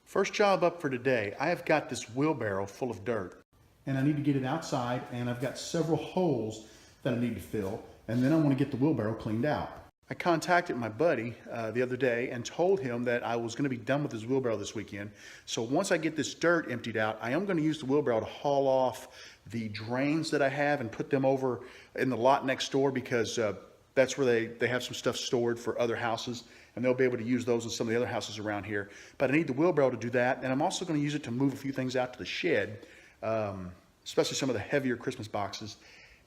First job up for today. I have got this wheelbarrow full of dirt and I need to get it outside, and I've got several holes that I need to fill, and then I want to get the wheelbarrow cleaned out. I contacted my buddy the other day and told him that I was going to be done with his wheelbarrow this weekend. So once I get this dirt emptied out, I am going to use the wheelbarrow to haul off the drains that I have and put them over in the lot next door, because that's where they have some stuff stored for other houses, and they'll be able to use those in some of the other houses around here. But I need the wheelbarrow to do that, and I'm also going to use it to move a few things out to the shed, especially some of the heavier Christmas boxes.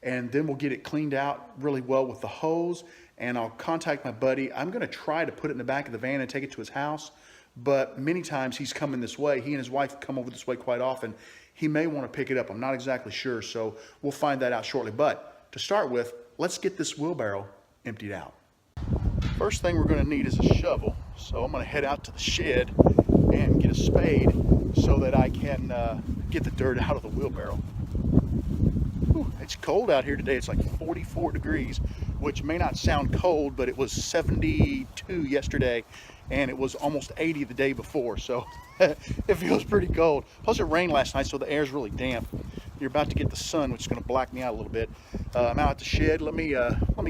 And then we'll get it cleaned out really well with the hose, and I'll contact my buddy. I'm going to try to put it in the back of the van and take it to his house, but many times he's coming this way. He and his wife come over this way quite often. He may want to pick it up. I'm not exactly sure, so we'll find that out shortly. But to start with, let's get this wheelbarrow emptied out. First thing we're going to need is a shovel, so I'm going to head out to the shed and get a spade so that I can get the dirt out of the wheelbarrow. Whew, it's cold out here today. It's like 44 degrees, which may not sound cold, but it was 72 yesterday and it was almost 80 the day before, so it feels pretty cold. Plus it rained last night, so the air's really damp. You're about to get the sun, which is going to black me out a little bit. I'm out at the shed. Let me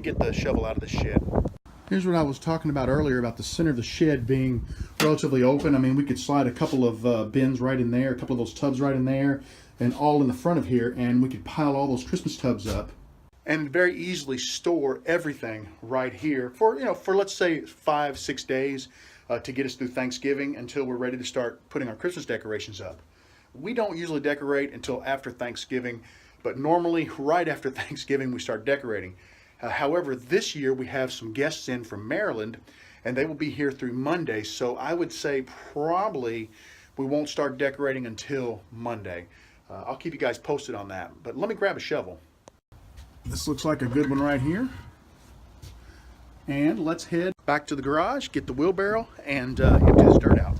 get the shovel out of the shed. Here's what I was talking about earlier about the center of the shed being relatively open. I mean, we could slide a couple of bins right in there, a couple of those tubs right in there, and all in the front of here, and we could pile all those Christmas tubs up and very easily store everything right here for, for let's say 5-6 days to get us through Thanksgiving until we're ready to start putting our Christmas decorations up. We don't usually decorate until after Thanksgiving, but normally right after Thanksgiving we start decorating. However, this year we have some guests in from Maryland, and they will be here through Monday, so I would say probably we won't start decorating until Monday. I'll keep you guys posted on that, but let me grab a shovel. This looks like a good one right here. And let's head back to the garage, get the wheelbarrow, and empty this dirt out.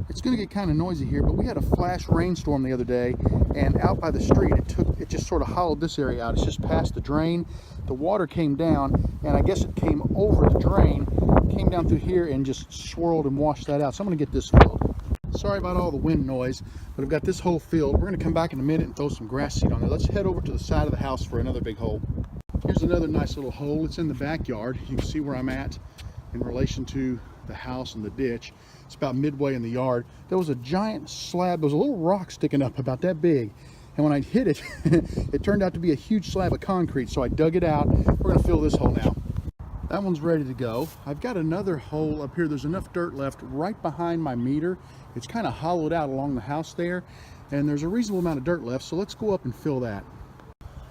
It's going to get kind of noisy here, but we had a flash rainstorm the other day, and out by the street it just sort of hollowed this area out. It's just past the drain. The water came down, and I guess it came over the drain, came down through here and just swirled and washed that out. So I'm going to get this filled. Sorry about all the wind noise, but I've got this hole filled. We're going to come back in a minute and throw some grass seed on there. Let's head over to the side of the house for another big hole. Here's another nice little hole. It's in the backyard. You can see where I'm at in relation to the house and the ditch. It's about midway in the yard. There was a giant slab. There was a little rock sticking up about that big, and when I hit it it turned out to be a huge slab of concrete, so I dug it out. We're going to fill this hole now. That one's ready to go. I've got another hole up here. There's enough dirt left right behind my meter. It's kind of hollowed out along the house there, and there's a reasonable amount of dirt left, so let's go up and fill that.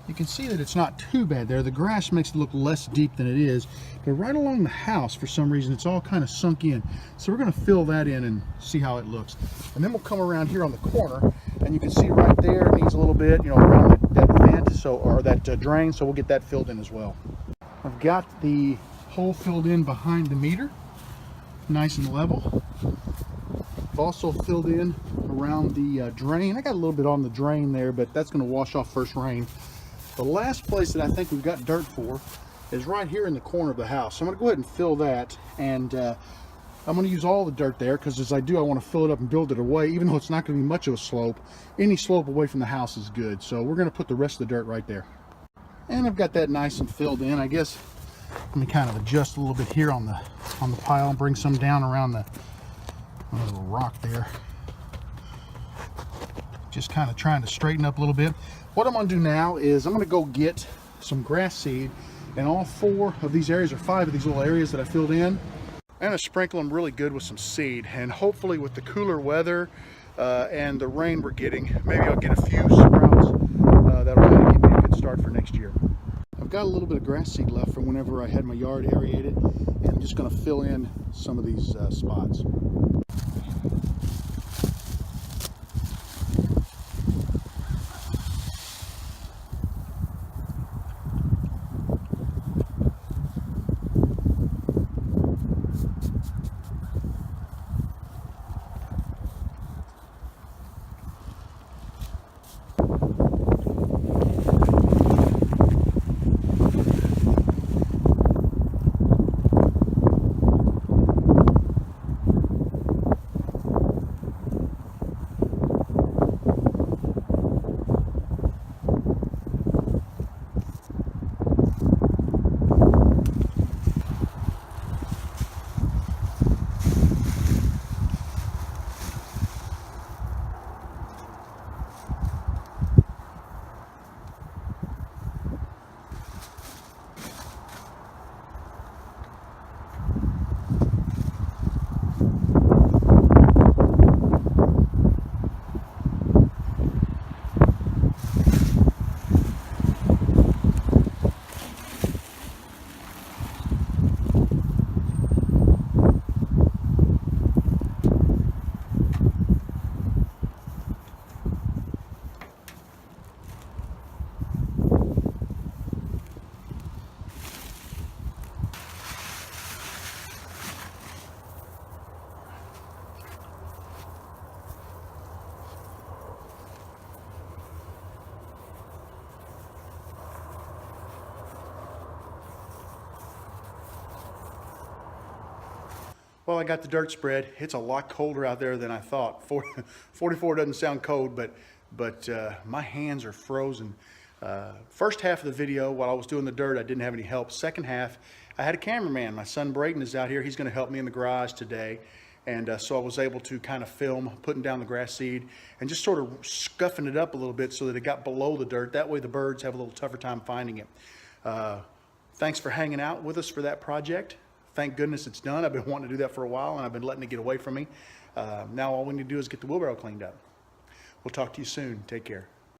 You can see that it's not too bad there. The grass makes it look less deep than it is, but right along the house, for some reason, it's all kind of sunk in. So we're going to fill that in and see how it looks. And then we'll come around here on the corner, and you can see right there it needs a little bit, around that vent, or that drain, so we'll get that filled in as well. I've got the hole filled in behind the meter, nice and level. I've also filled in around the drain. I got a little bit on the drain there, but that's going to wash off first rain. The last place that I think we've got dirt for is right here in the corner of the house. So I'm going to go ahead and fill that, and I'm going to use all the dirt there, because as I do, I want to fill it up and build it away. Even though it's not going to be much of a slope, any slope away from the house is good. So we're going to put the rest of the dirt right there. And I've got that nice and filled in. I guess let me kind of adjust a little bit here on the pile and bring some down around the little rock there. Just kind of trying to straighten up a little bit. What I'm going to do now is I'm going to go get some grass seed in all 4 of these areas, or 5 of these little areas that I filled in. I'm going to sprinkle them really good with some seed, and hopefully with the cooler weather and the rain we're getting, maybe I'll get a few sprouts that'll kind of give me a good start for next year. I've got a little bit of grass seed left from whenever I had my yard aerated, and I'm just going to fill in some of these spots. Well, I got the dirt spread. It's a lot colder out there than I thought. 44 doesn't sound cold, but my hands are frozen. First half of the video, while I was doing the dirt, I didn't have any help. Second half, I had a cameraman. My son Braden is out here. He's going to help me in the garage today. And so I was able to kind of film putting down the grass seed and just sort of scuffing it up a little bit so that it got below the dirt. That way the birds have a little tougher time finding it. Thanks for hanging out with us for that project. Thank goodness it's done. I've been wanting to do that for a while, and I've been letting it get away from me. Now all we need to do is get the wheelbarrow cleaned up. We'll talk to you soon. Take care.